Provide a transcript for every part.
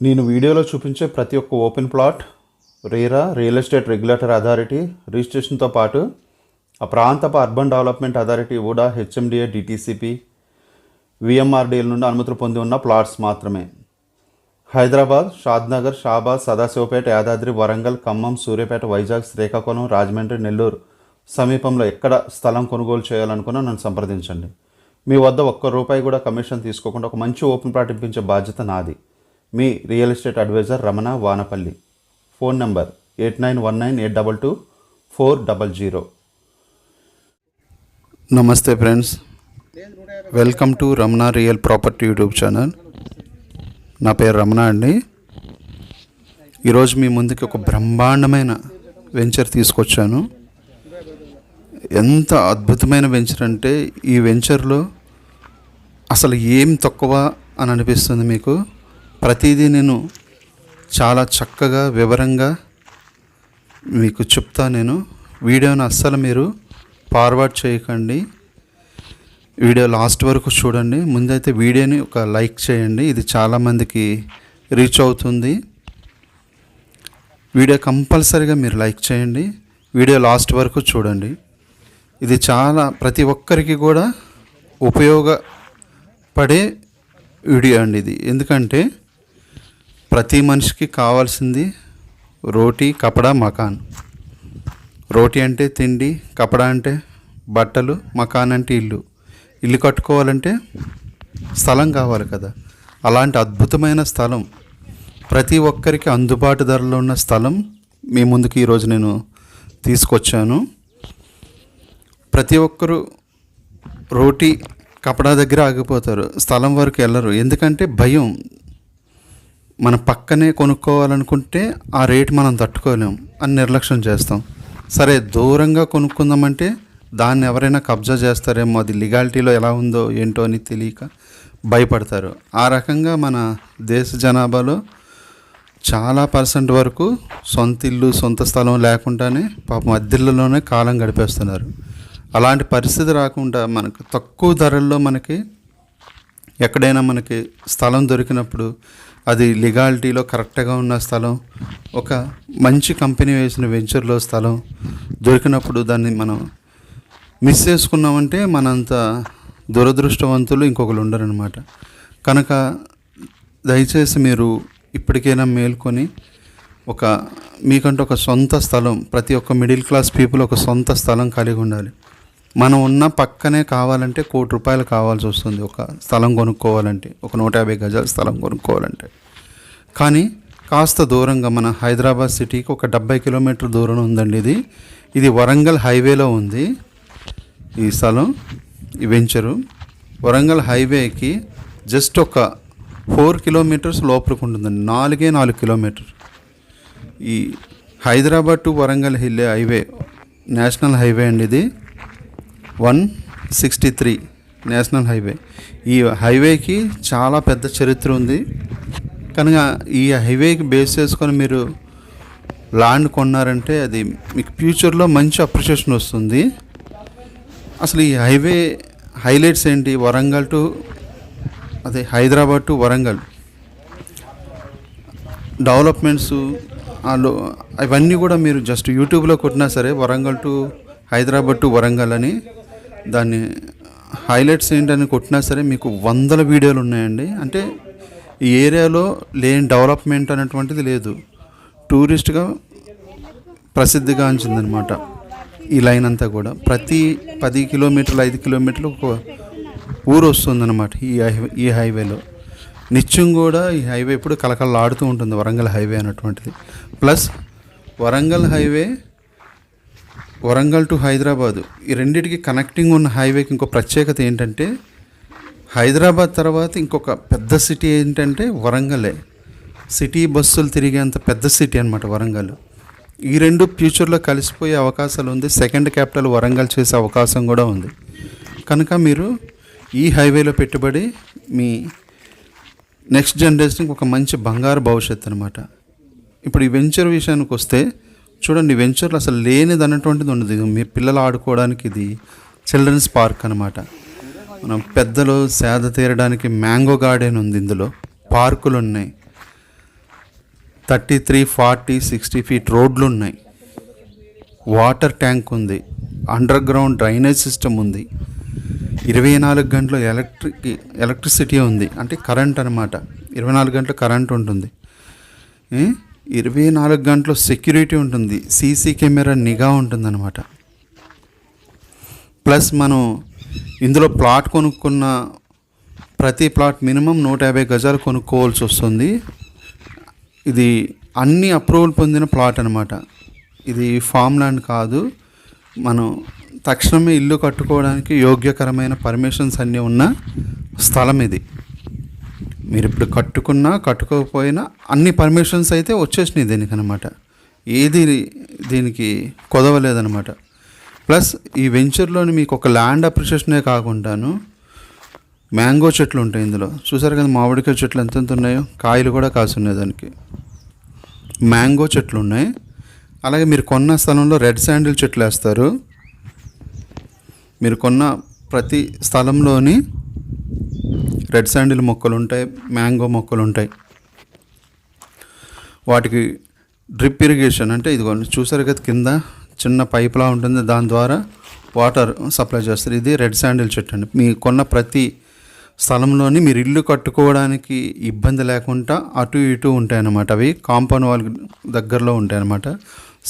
నేను వీడియోలో చూపించే ప్రతి ఒక్క open plot RERA real estate regulator authority రిజిస్ట్రేషన్తో పాటు ఆ ప్రాంతపు అర్బన్ డెవలప్మెంట్ అథారిటీ కూడా హెచ్ఎండిఏ డిటిసిపి విఎంఆర్డీఎల్ నుండి అనుమతులు పొంది ఉన్న ప్లాట్స్ మాత్రమే. హైదరాబాద్, షాద్నగర్, షాబాద్, సదాశివపేట, యాదాద్రి, వరంగల్, ఖమ్మం, సూర్యాపేట, వైజాగ్, శ్రీకాకుళం, రాజమండ్రి, నెల్లూరు సమీపంలో ఎక్కడ స్థలం కొనుగోలు చేయాలనుకున్నా నన్ను సంప్రదించండి. మీ వద్ద ఒక్క రూపాయి కూడా కమిషన్ తీసుకోకుండా ఒక మంచి ఓపెన్ ప్లాట్ ఇప్పించే బాధ్యత నాది. మీ real estate advisor Ramana Vanapalli. Phone number 8919822400. నమస్తే friends, welcome to Ramana real property YouTube channel. నా పేరు రమణ అండి. ఈరోజు మీ ముందుకి ఒక బ్రహ్మాండమైన వెంచర్ తీసుకొచ్చాను. ఎంత అద్భుతమైన వెంచర్ అంటే ఈ వెంచర్లో అసలు ఏం తక్కువ అని అనిపిస్తుంది మీకు. ప్రతిదీ నేను చాలా చక్కగా వివరంగా మీకు చెప్తా. నేను వీడియోని అస్సలు మీరు ఫార్వర్డ్ చేయకండి, వీడియో లాస్ట్ వరకు చూడండి. ముందైతే వీడియోని ఒక లైక్ చేయండి, ఇది చాలామందికి రీచ్ అవుతుంది. వీడియో కంపల్సరీగా మీరు లైక్ చేయండి, వీడియో లాస్ట్ వరకు చూడండి. ఇది చాలా ప్రతి ఒక్కరికి కూడా ఉపయోగపడే వీడియో అండి ఇది. ఎందుకంటే ప్రతి మనిషికి కావాల్సింది రోటీ, కపడా, మకాన్. రోటీ అంటే తిండి, కపడా అంటే బట్టలు, మకాన్ అంటే ఇల్లు. ఇల్లు కట్టుకోవాలంటే స్థలం కావాలి కదా. అలాంటి అద్భుతమైన స్థలం, ప్రతి ఒక్కరికి అందుబాటు ధరలో ఉన్న స్థలం మీ ముందుకు ఈరోజు నేను తీసుకొచ్చాను. ప్రతి ఒక్కరూ రోటీ, కపడా దగ్గర ఆగిపోతారు, స్థలం వరకు వెళ్ళరు. ఎందుకంటే భయం. మన పక్కనే కొనుక్కోవాలనుకుంటే ఆ రేటు మనం తట్టుకోలేం అని నిర్లక్ష్యం చేస్తాం. సరే దూరంగా కొనుక్కుందామంటే దాన్ని ఎవరైనా కబ్జా చేస్తారేమో, అది లీగాలిటీలో ఎలా ఉందో ఏంటో అని తెలియక భయపడతారు. ఆ రకంగా మన దేశ జనాభాలో చాలా % వరకు సొంత ఇల్లు, సొంత స్థలం లేకుండానే పాపం అద్దెల్లోనే కాలం గడిపేస్తున్నారు. అలాంటి పరిస్థితి రాకుండా మనకు తక్కువ ధరల్లో మనకి ఎక్కడైనా మనకి స్థలం దొరికినప్పుడు, అది లీగాలిటీలో కరెక్ట్గా ఉన్న స్థలం, ఒక మంచి కంపెనీ వేసిన వెంచర్లో స్థలం దొరికినప్పుడు దాన్ని మనం మిస్ చేసుకున్నామంటే మనంత దురదృష్టవంతులు ఇంకొకరు ఉండరనమాట. కనుక దయచేసి మీరు ఇప్పటికైనా మేల్కొని మీకంటూ ఒక సొంత స్థలం, ప్రతి ఒక్క మిడిల్ క్లాస్ పీపుల్ ఒక సొంత స్థలం కలిగి ఉండాలి. మనం ఉన్న పక్కనే కావాలంటే ₹1,00,00,000 కావాల్సి వస్తుంది ఒక స్థలం కొనుక్కోవాలంటే, ఒక 150 గజాల స్థలం కొనుక్కోవాలంటే. కానీ కాస్త దూరంగా మన హైదరాబాద్ సిటీకి ఒక 70 కిలోమీటర్ దూరం ఉందండి. ఇది వరంగల్ హైవేలో ఉంది ఈ స్థలం, ఈ వెంచరు. వరంగల్ హైవేకి జస్ట్ ఒక 4 కిలోమీటర్స్ లోపలికి ఉంటుందండి, 4 కిలోమీటర్. ఈ Hyderabad to Warangal highway national highway అండి. ఇది 163 నేషనల్ హైవే. ఈ హైవేకి చాలా పెద్ద చరిత్ర ఉంది. కనుక ఈ హైవేకి బేస్ చేసుకొని మీరు ల్యాండ్ కొన్నారంటే అది మీకు ఫ్యూచర్లో మంచి అప్రిషియేషన్ వస్తుంది. అసలు ఈ హైవే హైలైట్స్ ఏంటి? హైదరాబాద్ టు వరంగల్ డెవలప్మెంట్స్ అవన్నీ కూడా మీరు జస్ట్ యూట్యూబ్లో కొట్టినా సరే, వరంగల్ టు హైదరాబాద్ టు వరంగల్ అని దాన్ని హైలైట్స్ ఏంటని కొట్టినా సరే మీకు 100 వీడియోలు ఉన్నాయండి. అంటే ఈ ఏరియాలో లేని డెవలప్మెంట్ అనేటువంటిది లేదు. టూరిస్ట్గా ప్రసిద్ధిగాంచిందనమాట ఈ లైన్ అంతా కూడా. ప్రతి 10 కిలోమీటర్లు 5 కిలోమీటర్లు ఒక ఊరు వస్తుందన్నమాట ఈ హైవేలో. నిత్యం కూడా ఈ హైవే ఇప్పుడు కలకలలాడుతూ ఉంటుంది, వరంగల్ హైవే అనేటువంటిది. Plus Warangal highway Warangal to Hyderabad, ఈ రెండింటికి కనెక్టింగ్ ఉన్న హైవేకి ఇంకో ప్రత్యేకత ఏంటంటే, హైదరాబాద్ తర్వాత ఇంకొక పెద్ద సిటీ ఏంటంటే వరంగలే. సిటీ బస్సులు తిరిగేంత పెద్ద సిటీ అనమాట వరంగల్. ఈ రెండు ఫ్యూచర్లో కలిసిపోయే అవకాశాలు ఉంది. సెకండ్ క్యాపిటల్ వరంగల్ చేసే అవకాశం కూడా ఉంది. కనుక మీరు ఈ హైవేలో పెట్టుబడి మీ నెక్స్ట్ జనరేషన్కి ఒక మంచి బంగారు భవిష్యత్తు అనమాట. ఇప్పుడు ఈ వెంచర్ విషయానికి వస్తే చూడండి, వెంచర్లు అసలు లేనిది అన్నటువంటిది ఉండదు. మీ పిల్లలు ఆడుకోవడానికి ఇది చిల్డ్రన్స్ పార్క్ అనమాట. మనం పెద్దలు సేద తీరడానికి మ్యాంగో గార్డెన్ ఉంది, ఇందులో పార్కులు ఉన్నాయి. 33, 40, 60 ఫీట్ రోడ్లు ఉన్నాయి, వాటర్ ట్యాంక్ ఉంది, అండర్ గ్రౌండ్ డ్రైనేజ్ సిస్టమ్ ఉంది, 24 గంటలు ఎలక్ట్రిసిటీ ఉంది, అంటే కరెంట్ అనమాట. 24 గంటలు కరెంట్ ఉంటుంది, 24 గంటలు సెక్యూరిటీ ఉంటుంది, సీసీ కెమెరా నిఘా ఉంటుంది అనమాట. ప్లస్ మనం ఇందులో ప్లాట్ కొనుక్కున్న ప్రతి ప్లాట్ మినిమం 150 గజాలు కొనుక్కోవాల్సి వస్తుంది. ఇది అన్ని అప్రూవల్ పొందిన ప్లాట్ అనమాట. ఇది ఫామ్ ల్యాండ్ కాదు, మనం తక్షణమే ఇల్లు కట్టుకోవడానికి యోగ్యకరమైన పర్మిషన్స్ అన్నీ ఉన్న స్థలం ఇది. మీరు ఇప్పుడు కట్టుకున్నా కట్టుకోకపోయినా అన్ని పర్మిషన్స్ అయితే వచ్చేసినాయి దీనికి అనమాట. ఏది దీనికి కొదవలేదనమాట. ప్లస్ ఈ వెంచర్లోని మీకు ఒక ల్యాండ్ అప్రిషియేషనే కాకుండాను మ్యాంగో చెట్లు ఉంటాయి ఇందులో. చూసారు కదా మామిడికాయ చెట్లు ఎంతెంత ఉన్నాయో, కాయలు కూడా కాసున్నాయి దానికి. మ్యాంగో చెట్లు ఉన్నాయి. అలాగే మీరు కొన్న స్థలంలో రెడ్ శాండిల్ చెట్లు వేస్తారు. మీరు కొన్న ప్రతి స్థలంలోని రెడ్ శాండిల్ మొక్కలు ఉంటాయి, మ్యాంగో మొక్కలు ఉంటాయి. వాటికి డ్రిప్ ఇరిగేషన్ అంటే ఇదిగోండి చూసారు కదా కింద చిన్న పైప్లా ఉంటుంది, దాని ద్వారా వాటర్ సప్లై చేస్తారు. ఇది రెడ్ శాండిల్ చెట్టు అండి. మీ కొన్న ప్రతి స్థలంలోని మీరు ఇల్లు కట్టుకోవడానికి ఇబ్బంది లేకుండా అటు ఇటు ఉంటాయన్నమాట. అవి కాంపౌండ్ వాల్ దగ్గరలో ఉంటాయన్నమాట.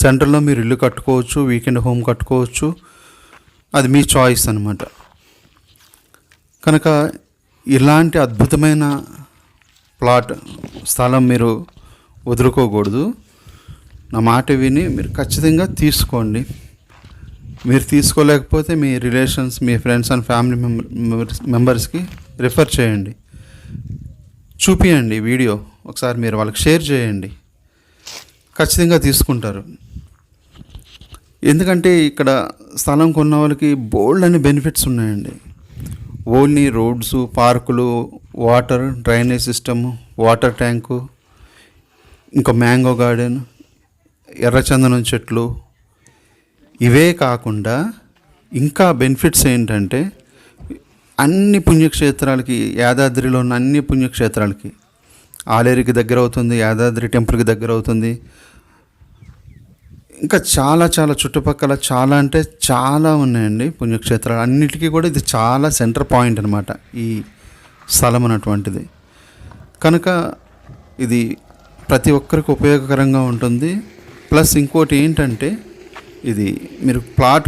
సెంటర్లో మీరు ఇల్లు కట్టుకోవచ్చు, వీకెండ్ హోమ్ కట్టుకోవచ్చు, అది మీ చాయిస్ అనమాట. కనుక ఇలాంటి అద్భుతమైన ప్లాట్ స్థలం మీరు వదులుకోకూడదు. నా మాట విని మీరు ఖచ్చితంగా తీసుకోండి. మీరు తీసుకోలేకపోతే మీ రిలేషన్స్, మీ ఫ్రెండ్స్ అండ్ ఫ్యామిలీ మెంబర్స్కి రిఫర్ చేయండి, చూపియండి వీడియో ఒకసారి, మీరు వాళ్ళకి షేర్ చేయండి, ఖచ్చితంగా తీసుకుంటారు. ఎందుకంటే ఇక్కడ స్థలం కొన్న వాళ్ళకి బోల్డ్ అని బెనిఫిట్స్ ఉన్నాయండి. ఓన్లీ రోడ్స్, పార్కులు, water, drainage system, water tank, ఇంకా మ్యాంగో గార్డెన్, ఎర్రచందనం చెట్లు. ఇవే కాకుండా ఇంకా బెనిఫిట్స్ ఏంటంటే అన్ని పుణ్యక్షేత్రాలకి, యాదాద్రిలో ఉన్న అన్ని పుణ్యక్షేత్రాలకి, ఆలేరుకి దగ్గర అవుతుంది, యాదాద్రి టెంపుల్కి దగ్గర అవుతుంది, ఇంకా చాలా చాలా చుట్టుపక్కల చాలా అంటే చాలా ఉన్నాయండి పుణ్యక్షేత్రాలు. అన్నిటికీ కూడా ఇది చాలా సెంటర్ పాయింట్ అనమాట ఈ స్థలం అన్నటువంటిది. కనుక ఇది ప్రతి ఒక్కరికి ఉపయోగకరంగా ఉంటుంది. ప్లస్ ఇంకోటి ఏంటంటే ఇది మీరు ప్లాట్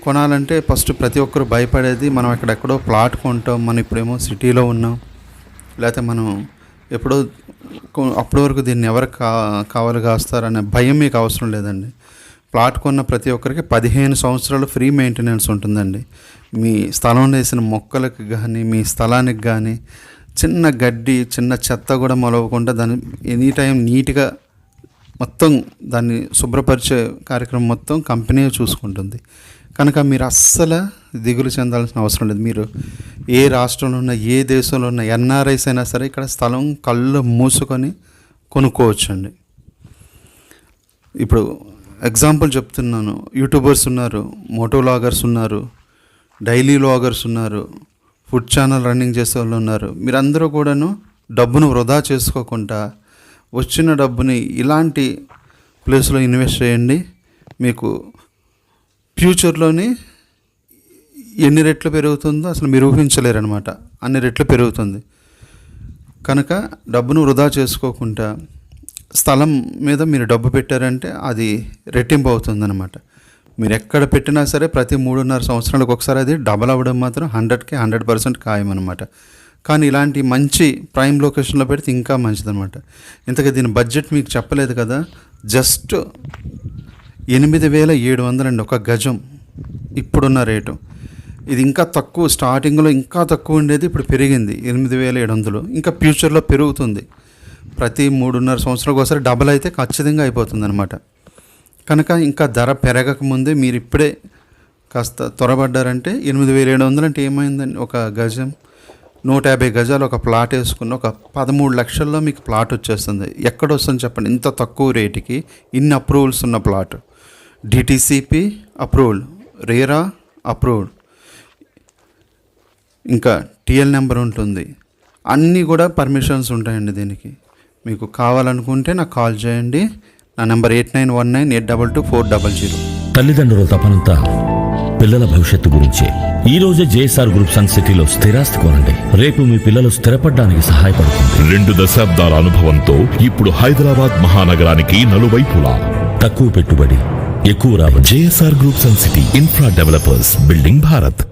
కొనాలంటే ఫస్ట్ ప్రతి ఒక్కరు భయపడేది, మనం ఎక్కడెక్కడో ప్లాట్ కొంటాం, మనం ఇప్పుడేమో సిటీలో ఉన్నాం, లేకపోతే మనం ఎప్పుడో అప్పటి వరకు దీన్ని ఎవరు కావాలి కాస్తారనే భయం మీకు అవసరం లేదండి. ప్లాట్ కొన్న ప్రతి ఒక్కరికి 15 సంవత్సరాలు ఫ్రీ మెయింటెనెన్స్ ఉంటుందండి. మీ స్థలంలో వేసిన మొక్కలకు కానీ, మీ స్థలానికి కానీ చిన్న గడ్డి, చిన్న చెత్త కూడా మొలవకుండా దాన్ని ఎనీ టైం నీట్గా మొత్తం దాన్ని శుభ్రపరిచే కార్యక్రమం మొత్తం కంపెనీ చూసుకుంటుంది. కనుక మీరు అస్సలు దిగులు చెందాల్సిన అవసరం లేదు. మీరు ఏ రాష్ట్రంలో ఉన్న, ఏ దేశంలో ఉన్న ఎన్ఆర్ఐస్ అయినా సరే ఇక్కడ స్థలం కళ్ళు మూసుకొని కొనుక్కోవచ్చండి. ఇప్పుడు ఎగ్జాంపుల్ చెప్తున్నాను, యూట్యూబర్స్ ఉన్నారు, మోటో వ్లాగర్స్ ఉన్నారు, డైలీ వ్లాగర్స్ ఉన్నారు, ఫుడ్ ఛానల్ రన్నింగ్ చేసే వాళ్ళు ఉన్నారు. మీరందరూ కూడాను డబ్బును వృధా చేసుకోకుండా వచ్చిన డబ్బుని ఇలాంటి ప్లేస్లో ఇన్వెస్ట్ చేయండి. మీకు ఫ్యూచర్లోని ఎన్ని రెట్లు పెరుగుతుందో అసలు మీరు ఊహించలేరనమాట, అన్ని రెట్లు పెరుగుతుంది. కనుక డబ్బును వృధా చేసుకోకుండా స్థలం మీద మీరు డబ్బు పెట్టారంటే అది రెట్టింపు అవుతుందన్నమాట. మీరు ఎక్కడ పెట్టినా సరే ప్రతి 3.5 సంవత్సరాలకు ఒకసారి అది డబల్ అవ్వడం మాత్రం 100కి 100% ఖాయం అనమాట. కానీ ఇలాంటి మంచి ప్రైమ్ లొకేషన్లో పెడితే ఇంకా మంచిదన్నమాట. ఇంతగా దీని బడ్జెట్ మీకు చెప్పలేదు కదా, జస్ట్ 8,700 అండి ఒక గజం ఇప్పుడున్న రేటు. ఇది ఇంకా తక్కువ, స్టార్టింగ్లో ఇంకా తక్కువ ఉండేది, ఇప్పుడు పెరిగింది 8,700. ఇంకా ఫ్యూచర్లో పెరుగుతుంది. ప్రతి 3.5 సంవత్సరాలకు ఒకసారి డబల్ అయితే ఖచ్చితంగా అయిపోతుంది అనమాట. కనుక ఇంకా ధర పెరగకముందే మీరు ఇప్పుడే కాస్త త్వరపడ్డారంటే 8,700 అంటే ఏమైందండి, ఒక గజం 150 గజాలు ఒక ప్లాట్ వేసుకున్న ఒక 13 లక్షల్లో మీకు ప్లాట్ వచ్చేస్తుంది. ఎక్కడ వస్తుంది చెప్పండి ఇంత తక్కువ రేటుకి, ఇన్ని అప్రూవల్స్ ఉన్న plot. DTCP approval, RERA approved, ఇంకా టిఎల్ నెంబర్ ఉంటుంది, అన్నీ కూడా పర్మిషన్స్ ఉంటాయండి దీనికి. మీకు కావాలనుకుంటే నాకు కాల్ చేయండి. నా నెంబర్ 8919822400. తల్లిదండ్రుల తపనంతా పిల్లల భవిష్యత్తు గురించే. ఈ రోజే జేఎస్ఆర్ గ్రూప్ సన్ సిటీలో స్థిరాస్తి కొనండి. రేపు మీ పిల్లలు స్థిరపడడానికి సహాయపడుతుంది. 2 దశాబ్దాల అనుభవంతో ఇప్పుడు హైదరాబాద్ మహానగరానికి నలువైపులా తక్కువ పెట్టుబడి, ఎక్కువ రాబడి. JSR group Sun City infra developers, building Bharat.